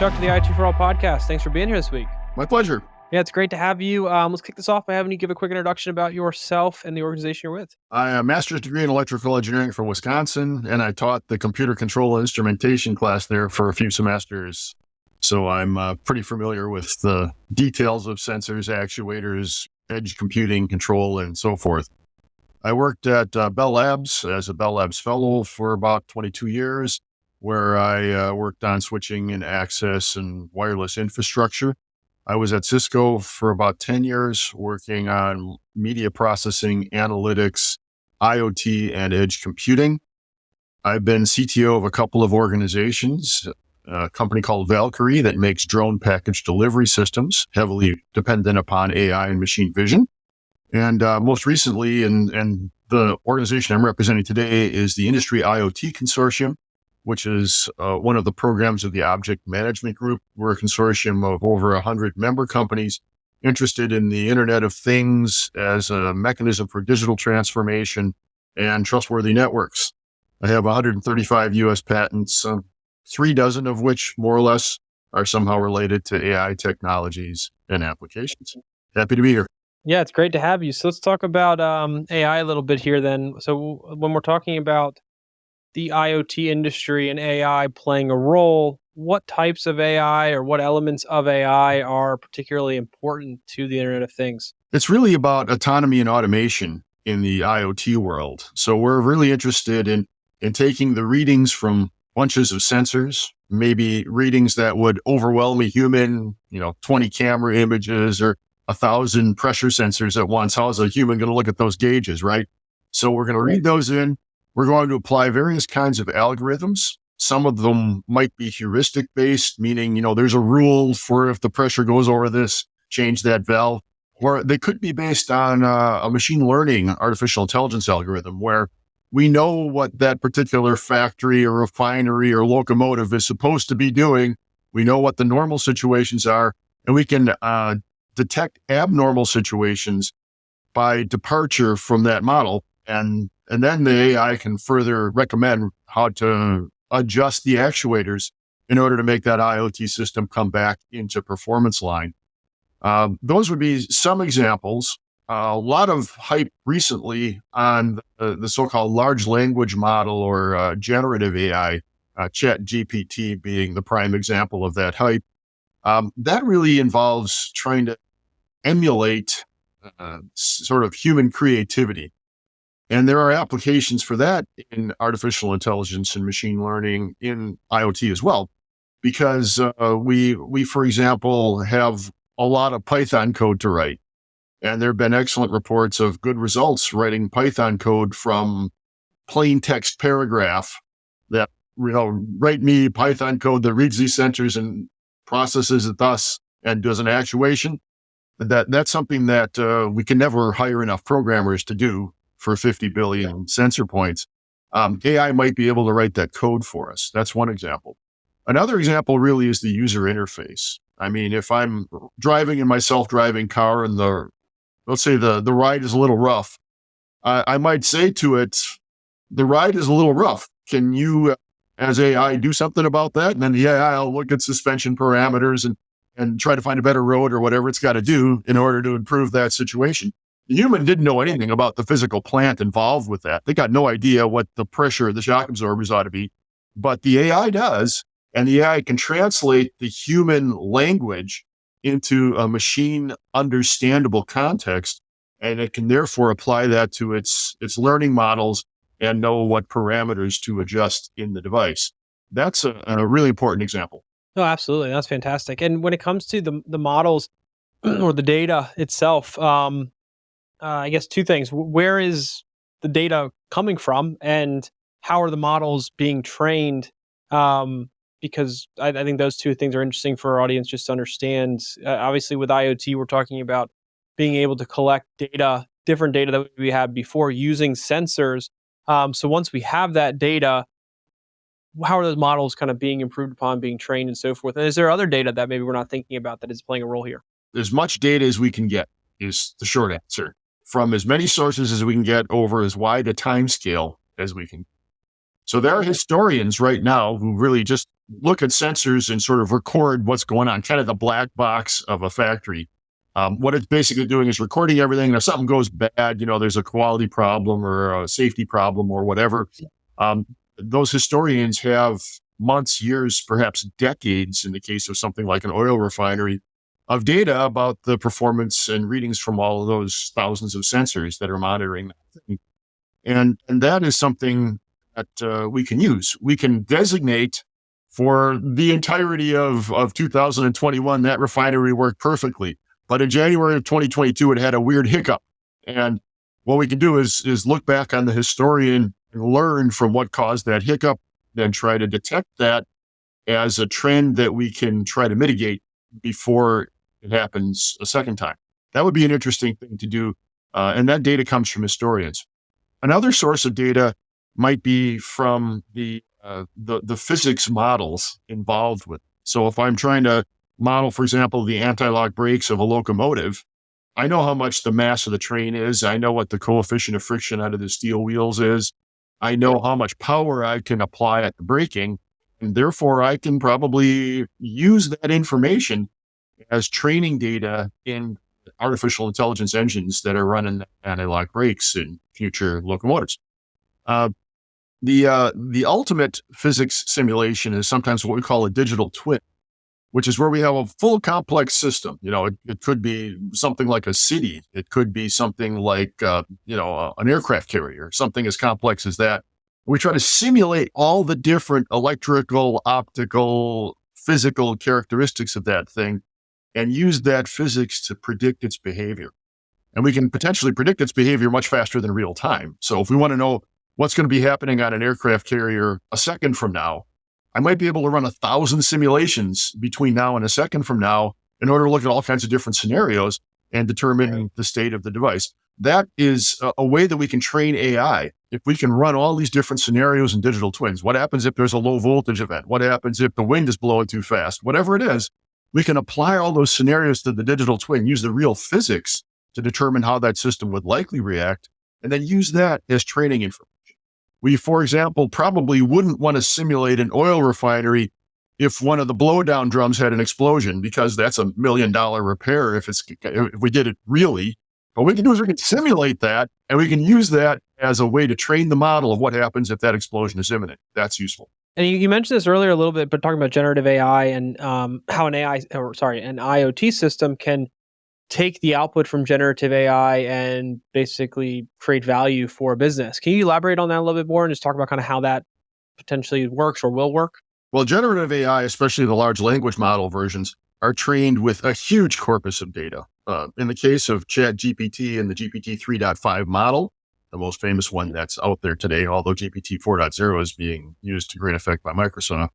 Chuck, to the IoT For All Podcast. Thanks for being here this week. My pleasure. Yeah, it's great to have you. Let's kick this off by having you give a quick introduction about yourself and the organization you're with. I have a master's degree in electrical engineering from Wisconsin, and I taught the computer control and instrumentation class there for a few semesters. So I'm pretty familiar with the details of sensors, actuators, edge computing, control, and so forth. I worked at Bell Labs as a Bell Labs fellow for about 22 years, where I worked on switching and access and wireless infrastructure. I was at Cisco for about 10 years working on media processing, analytics, IoT, and edge computing. I've been CTO of a couple of organizations, a company called Valqari that makes drone package delivery systems, heavily dependent upon AI and machine vision. And most recently, and the organization I'm representing today is the Industry IoT Consortium, which is one of the programs of the Object Management Group. We're a consortium of over 100 member companies interested in the Internet of Things as a mechanism for digital transformation and trustworthy networks. I have 135 U.S. patents, 36 of which, more or less, are somehow related to AI technologies and applications. Happy to be here. Yeah, it's great to have you. So let's talk about AI a little bit here then. So when we're talking about the IoT industry and AI playing a role, what types of AI or what elements of AI are particularly important to the Internet of Things? It's really about autonomy and automation in the IoT world. So we're really interested in taking the readings from bunches of sensors, maybe readings that would overwhelm a human, 20 camera images or 1,000 pressure sensors at once. How is a human going to look at those gauges, right? So we're going to read those in. We're going to apply various kinds of algorithms. Some of them might be heuristic based, meaning, there's a rule for if the pressure goes over this, change that valve. Or they could be based on a machine learning artificial intelligence algorithm where we know what that particular factory or refinery or locomotive is supposed to be doing. We know what the normal situations are, and we can detect abnormal situations by departure from that model. And then the AI can further recommend how to adjust the actuators in order to make that IoT system come back into performance line. Those would be some examples. A lot of hype recently on the so-called large language model or generative AI, ChatGPT being the prime example of that hype. That really involves trying to emulate sort of human creativity. And there are applications for that in artificial intelligence and machine learning in IoT as well, because we, for example, have a lot of Python code to write. And there have been excellent reports of good results writing Python code from plain text paragraph that, write me Python code that reads these sensors and processes it thus and does an actuation. That's something that we can never hire enough programmers to do for 50 billion sensor points. AI might be able to write that code for us. That's one example. Another example really is the user interface. I mean, if I'm driving in my self-driving car and let's say the ride is a little rough, I might say to it, the ride is a little rough. Can you, as AI, do something about that? And then the AI will look at suspension parameters and try to find a better road or whatever it's got to do in order to improve that situation. The human didn't know anything about the physical plant involved with that. They got no idea what the pressure of the shock absorbers ought to be, but the AI does, and the AI can translate the human language into a machine understandable context, and it can therefore apply that to its learning models and know what parameters to adjust in the device. That's a really important example. No, absolutely. That's fantastic. And when it comes to the models or the data itself, I guess two things. Where is the data coming from, and how are the models being trained? Because I think those two things are interesting for our audience just to understand. Obviously, with IoT, we're talking about being able to collect data, different data that we had before using sensors. So once we have that data, how are those models kind of being improved upon, being trained and so forth? And is there other data that maybe we're not thinking about that is playing a role here? As much data as we can get is the short answer. From as many sources as we can get over as wide a time scale as we can. So there are historians right now who really just look at sensors and sort of record what's going on, kind of the black box of a factory. What it's basically doing is recording everything. And if something goes bad, there's a quality problem or a safety problem or whatever. Those historians have months, years, perhaps decades, in the case of something like an oil refinery, of data about the performance and readings from all of those thousands of sensors that are monitoring that thing. And that is something that we can use. We can designate for the entirety of 2021, that refinery worked perfectly. But in January of 2022, it had a weird hiccup. And what we can do is look back on the historian and learn from what caused that hiccup, then try to detect that as a trend that we can try to mitigate before it happens a second time. That would be an interesting thing to do. And that data comes from historians. Another source of data might be from the physics models involved with it. So if I'm trying to model, for example, the anti-lock brakes of a locomotive, I know how much the mass of the train is. I know what the coefficient of friction out of the steel wheels is. I know how much power I can apply at the braking. And therefore, I can probably use that information as training data in artificial intelligence engines that are running anti-lock brakes in future locomotives. The ultimate physics simulation is sometimes what we call a digital twin, which is where we have a full complex system. It could be something like a city. It could be something like, an aircraft carrier, something as complex as that. We try to simulate all the different electrical, optical, physical characteristics of that thing and use that physics to predict its behavior. And we can potentially predict its behavior much faster than real time. So if we want to know what's going to be happening on an aircraft carrier a second from now, I might be able to run 1,000 simulations between now and a second from now in order to look at all kinds of different scenarios and determine the state of the device. That is a way that we can train AI. If we can run all these different scenarios in digital twins, what happens if there's a low voltage event? What happens if the wind is blowing too fast? Whatever it is, we can apply all those scenarios to the digital twin, use the real physics to determine how that system would likely react, and then use that as training information. We, for example, probably wouldn't want to simulate an oil refinery if one of the blowdown drums had an explosion, because that's $1 million repair if we did it really. But what we can do is we can simulate that, and we can use that as a way to train the model of what happens if that explosion is imminent. That's useful. And you mentioned this earlier a little bit, but talking about generative AI and how an IoT system can take the output from generative AI and basically create value for a business. Can you elaborate on that a little bit more and just talk about kind of how that potentially works or will work? Well, generative AI, especially the large language model versions, are trained with a huge corpus of data. In the case of ChatGPT and the GPT 3.5 model, the most famous one that's out there today, although GPT 4.0 is being used to great effect by Microsoft.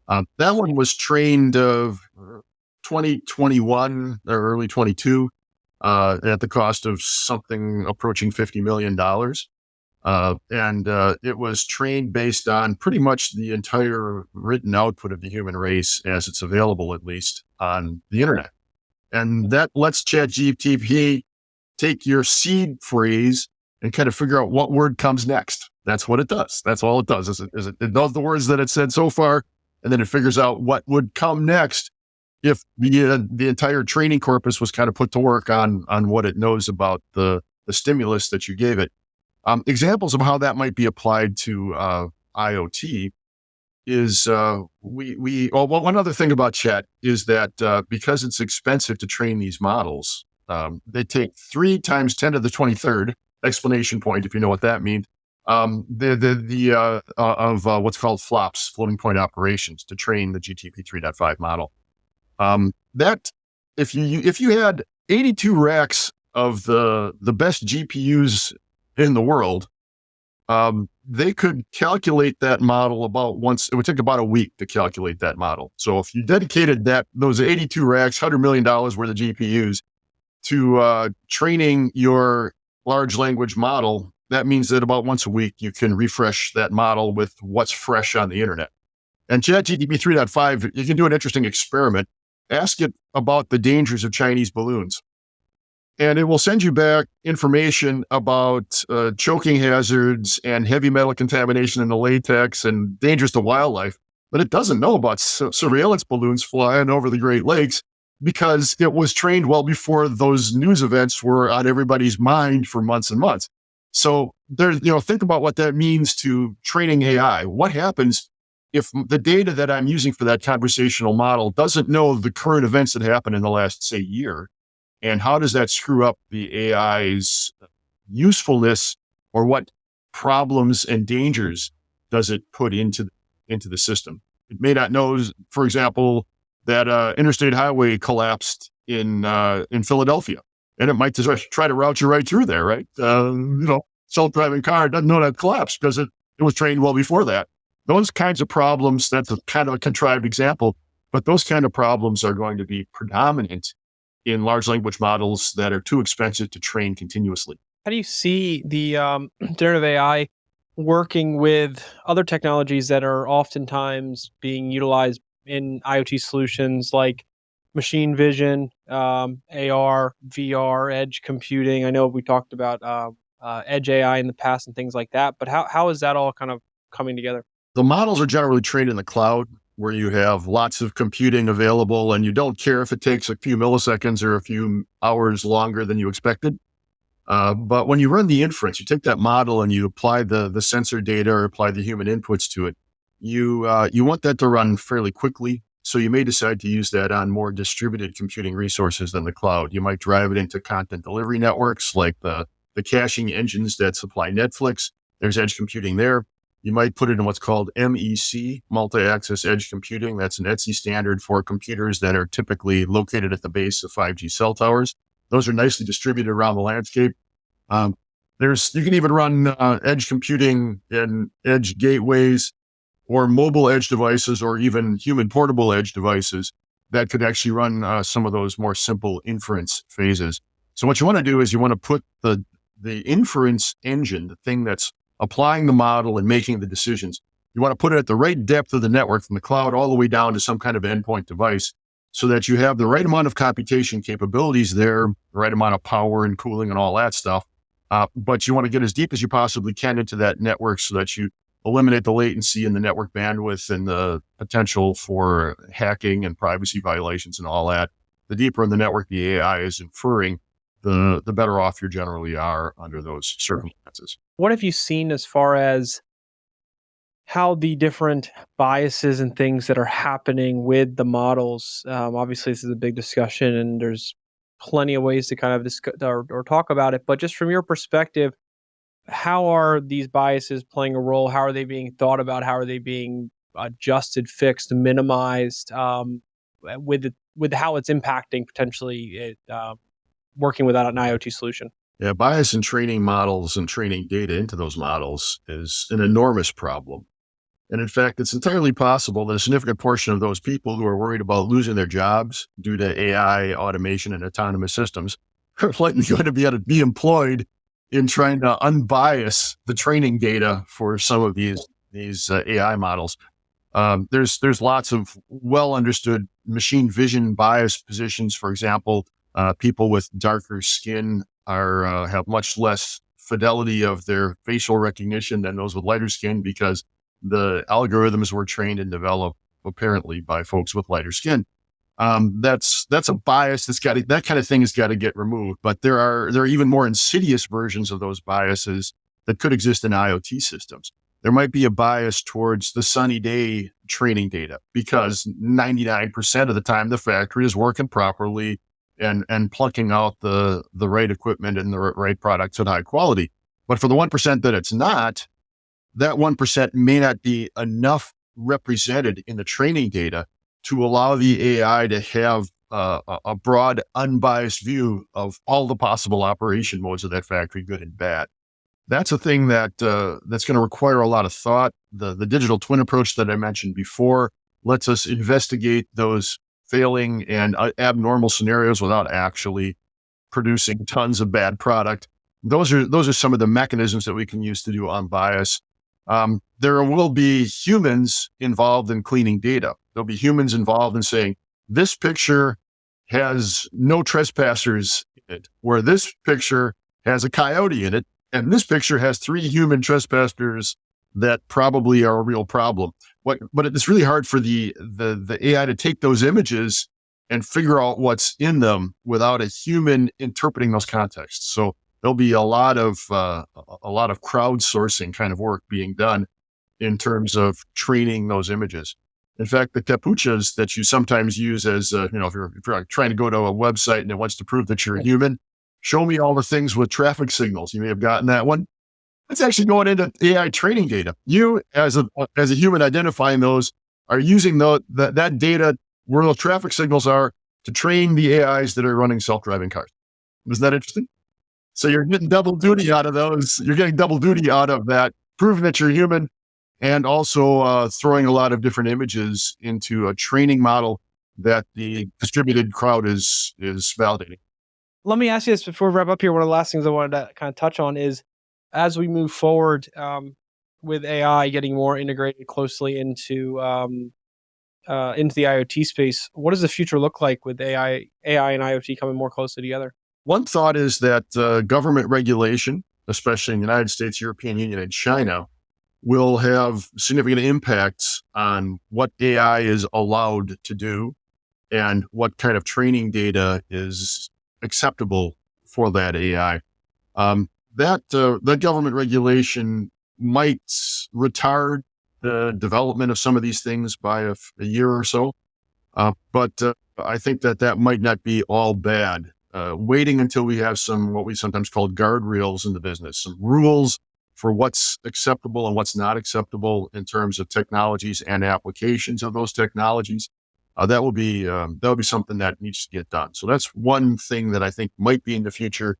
That one was trained 2021 or early 22 at the cost of something approaching $50 million. And it was trained based on pretty much the entire written output of the human race as it's available, at least on the internet. And that lets ChatGPT take your seed phrase and kind of figure out what word comes next. That's what it does. That's all it does. It knows the words that it said so far, and then it figures out what would come next if the entire training corpus was kind of put to work on what it knows about the stimulus that you gave it. Examples of how that might be applied to IoT is one other thing about Chat is that because it's expensive to train these models, they take 3 times 10 to the 23rd explanation point, if you know what that means, of what's called flops, floating point operations, to train the GTP 3.5 model. That if you had 82 racks of the best GPUs in the world, they could calculate that model it would take about a week to calculate that model. So if you dedicated those 82 racks, $100 million worth of GPUs to training your large language model, that means that about once a week you can refresh that model with what's fresh on the internet. And ChatGPT 3.5, you can do an interesting experiment. Ask it about the dangers of Chinese balloons. and it will send you back information about choking hazards and heavy metal contamination in the latex and dangers to wildlife. But it doesn't know about surveillance balloons flying over the Great Lakes because it was trained well before those news events were on everybody's mind for months and months. So think about what that means to training AI. What happens if the data that I'm using for that conversational model doesn't know the current events that happened in the last, say, year? And how does that screw up the AI's usefulness, or what problems and dangers does it put into the system? It may not know, for example, that interstate highway collapsed in Philadelphia, and it might just try to route you right through there, right? Self-driving car doesn't know that collapsed because it was trained well before that. Those kinds of problems, that's a kind of a contrived example, but those kind of problems are going to be predominant in large language models that are too expensive to train continuously. How do you see the generative AI working with other technologies that are oftentimes being utilized in IoT solutions like machine vision, AR, VR, edge computing? I know we talked about edge AI in the past and things like that, but how is that all kind of coming together? The models are generally trained in the cloud, where you have lots of computing available, and you don't care if it takes a few milliseconds or a few hours longer than you expected. But when you run the inference, you take that model and you apply the sensor data or apply the human inputs to it. You want that to run fairly quickly. So you may decide to use that on more distributed computing resources than the cloud. You might drive it into content delivery networks like the caching engines that supply Netflix. There's edge computing there. You might put it in what's called MEC, multi-access edge computing. That's an ETSI standard for computers that are typically located at the base of 5G cell towers. Those are nicely distributed around the landscape. You can even run edge computing in edge gateways or mobile edge devices, or even human portable edge devices that could actually run some of those more simple inference phases. So what you want to do is you want to put the inference engine, the thing that's applying the model and making the decisions, you want to put it at the right depth of the network from the cloud all the way down to some kind of endpoint device, so that you have the right amount of computation capabilities there, the right amount of power and cooling and all that stuff. But you want to get as deep as you possibly can into that network so that you eliminate the latency and the network bandwidth and the potential for hacking and privacy violations and all that. The deeper in the network the AI is inferring, the better off you generally are under those circumstances. What have you seen as far as how the different biases and things that are happening with the models? Obviously, this is a big discussion, and there's plenty of ways to kind of discuss or talk about it. But just from your perspective, how are these biases playing a role? How are they being thought about? How are they being adjusted, fixed, minimized? With how it's impacting potentially working without an IoT solution? Yeah, bias in training models and training data into those models is an enormous problem. And in fact, it's entirely possible that a significant portion of those people who are worried about losing their jobs due to AI, automation, and autonomous systems are likely going to be able to be employed in trying to unbias the training data for some of these AI models. There's lots of well understood machine vision bias positions. For example, people with darker skin have much less fidelity of their facial recognition than those with lighter skin, because the algorithms were trained and developed apparently by folks with lighter skin. That's a bias that kind of thing has got to get removed. But there are even more insidious versions of those biases that could exist in IoT systems. There might be a bias towards the sunny day training data, because 99% of the time the factory is working properly and plucking out the right equipment and the right products at high quality. But for the 1% that it's not, that 1% may not be enough represented in the training data to allow the AI to have a broad, unbiased view of all the possible operation modes of that factory, good and bad. That's a thing that's going to require a lot of thought. The digital twin approach that I mentioned before lets us investigate those failing and abnormal scenarios without actually producing tons of bad product. Those are some of the mechanisms that we can use to do unbias. There will be humans involved in cleaning data. There'll be humans involved in saying, this picture has no trespassers it, where this picture has a coyote in it, and this picture has 3 human trespassers that probably are a real problem. But it's really hard for the AI to take those images and figure out what's in them without a human interpreting those contexts. So there'll be a lot of crowdsourcing kind of work being done in terms of training those images. In fact, the capuchas that you sometimes use as, if you're trying to go to a website and it wants to prove that you're a human, show me all the things with traffic signals. You may have gotten that one. That's actually going into AI training data. You, as a human identifying those, are using that data where those traffic signals are to train the AIs that are running self-driving cars. Isn't that interesting? So you're getting double duty out of those. You're getting double duty out of that, proving that you're human, and also throwing a lot of different images into a training model that the distributed crowd is validating. Let me ask you this before we wrap up here. One of the last things I wanted to kind of touch on is, as we move forward with AI getting more integrated closely into the IoT space, what does the future look like with AI and IoT coming more closely together? One thought is that government regulation, especially in the United States, European Union, and China, will have significant impacts on what AI is allowed to do and what kind of training data is acceptable for that AI. That government regulation might retard the development of some of these things by a year or so. But I think that might not be all bad. Waiting until we have some, what we sometimes call guardrails in the business, some rules for what's acceptable and what's not acceptable in terms of technologies and applications of those technologies. That will be something that needs to get done. So that's one thing that I think might be in the future.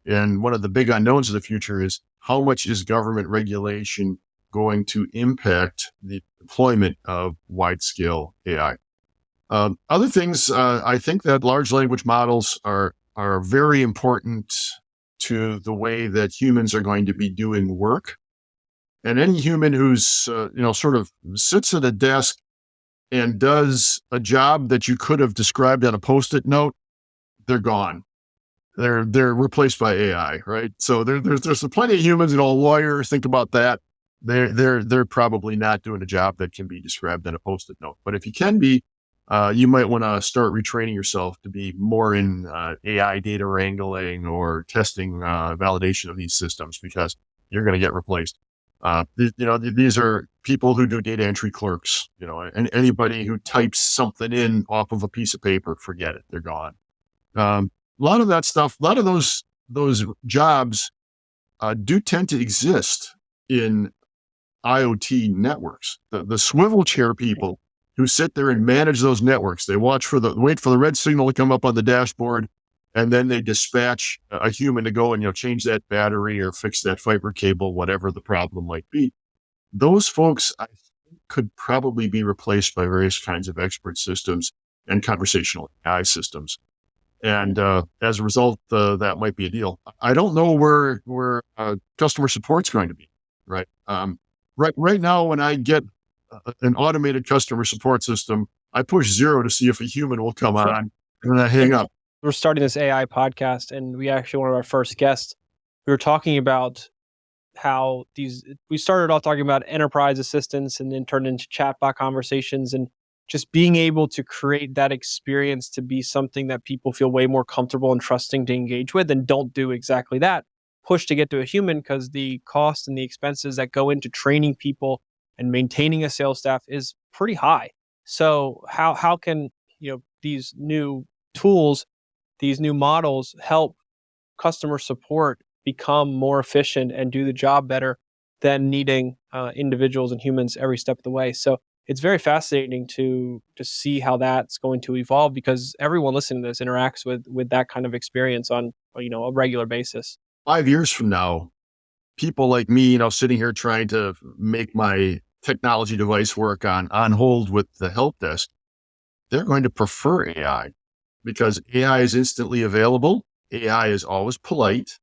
And one of the big unknowns of the future is how much is government regulation going to impact the deployment of wide-scale AI. Other things, I think that large language models are very important to the way that humans are going to be doing work. And any human who's, sort of sits at a desk and does a job that you could have described on a Post-it note, they're gone. They're replaced by AI, right? So there's plenty of humans, a lawyer, think about that. They're probably not doing a job that can be described on a Post-it note. But if you can be, you might want to start retraining yourself to be more in AI data wrangling or testing validation of these systems, because you're going to get replaced. These are people who do data entry clerks, and anybody who types something in off of a piece of paper, forget it, they're gone. A lot of that stuff, a lot of those jobs do tend to exist in IoT networks. The swivel chair people who sit there and manage those networks, they wait for the red signal to come up on the dashboard, and then they dispatch a human to go and change that battery or fix that fiber cable, whatever the problem might be. Those folks, I think, could probably be replaced by various kinds of expert systems and conversational AI systems. And as a result, that might be a deal. I don't know where customer support's going to be, right? Right now, when I get an automated customer support system, I push 0 to see if a human will come on, and then I hang up. We're starting this AI podcast, and we actually, one of our first guests, we were talking about how we started off talking about enterprise assistants and then turned into chatbot conversations, and just being able to create that experience to be something that people feel way more comfortable and trusting to engage with, and don't do exactly that. Push to get to a human, because the cost and the expenses that go into training people and maintaining a sales staff is pretty high. So how can these new tools, these new models help customer support become more efficient and do the job better than needing individuals and humans every step of the way? So it's very fascinating to see how that's going to evolve, because everyone listening to this interacts with that kind of experience on a regular basis. 5 years from now, people like me, sitting here trying to make my technology device work on hold with the help desk, they're going to prefer AI, because AI is instantly available. AI is always polite.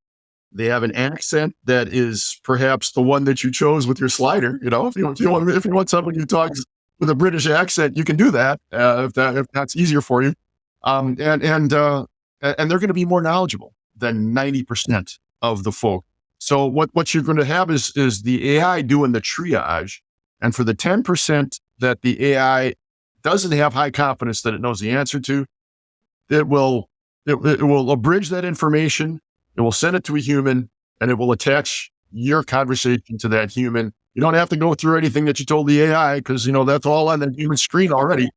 They have an accent that is perhaps the one that you chose with your slider. If you want somebody who talks with a British accent, you can do that if that's easier for you. And and they're going to be more knowledgeable than 90% of the folk. So what you're going to have is the AI doing the triage. And for the 10% that the AI doesn't have high confidence that it knows the answer to, it will abridge that information. It will send it to a human, and it will attach your conversation to that human. You don't have to go through anything that you told the AI because, that's all on the human screen already.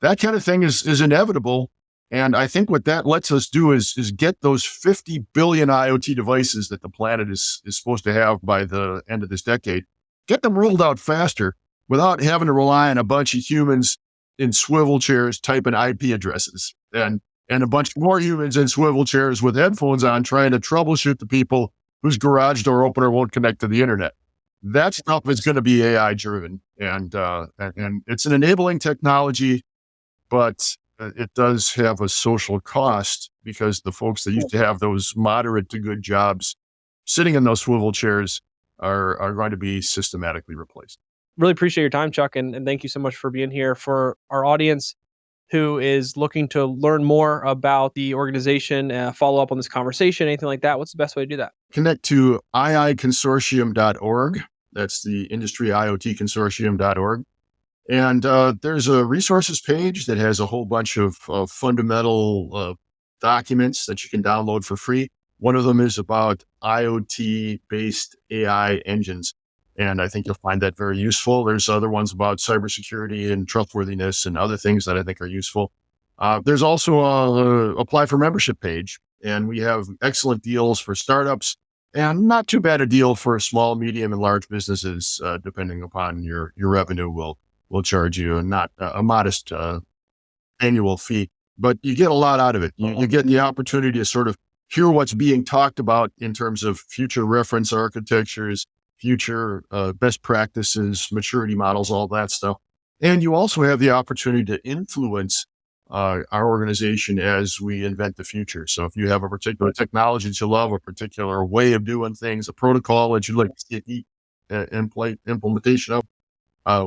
That kind of thing is inevitable. And I think what that lets us do is get those 50 billion IoT devices that the planet is supposed to have by the end of this decade, get them rolled out faster without having to rely on a bunch of humans in swivel chairs typing IP addresses and a bunch more humans in swivel chairs with headphones on trying to troubleshoot the people whose garage door opener won't connect to the internet. That stuff is going to be AI driven, and it's an enabling technology, but it does have a social cost because the folks that used to have those moderate to good jobs sitting in those swivel chairs are going to be systematically replaced. Really appreciate your time, Chuck, and thank you so much for being here. For our audience who is looking to learn more about the organization, follow up on this conversation, anything like that, what's the best way to do that? Connect to iiconsortium.org. That's the Industry IoT Consortium.org. And there's a resources page that has a whole bunch of fundamental documents that you can download for free. One of them is about IoT-based AI engines. And I think you'll find that very useful. There's other ones about cybersecurity and trustworthiness and other things that I think are useful. There's also a apply for membership page, and we have excellent deals for startups and not too bad a deal for small, medium, and large businesses, depending upon your revenue. We'll charge you a modest annual fee, but you get a lot out of it. You get the opportunity to sort of hear what's being talked about in terms of future reference architectures, future best practices, maturity models, all that stuff. And you also have the opportunity to influence our organization as we invent the future. So if you have a particular technology that you love, a particular way of doing things, a protocol that you'd like to see implementation of,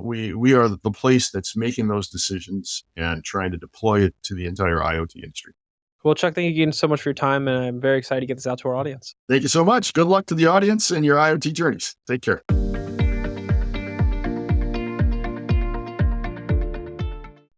we are the place that's making those decisions and trying to deploy it to the entire IoT industry. Well, Chuck, thank you again so much for your time, and I'm very excited to get this out to our audience. Thank you so much. Good luck to the audience and your IoT journeys. Take care.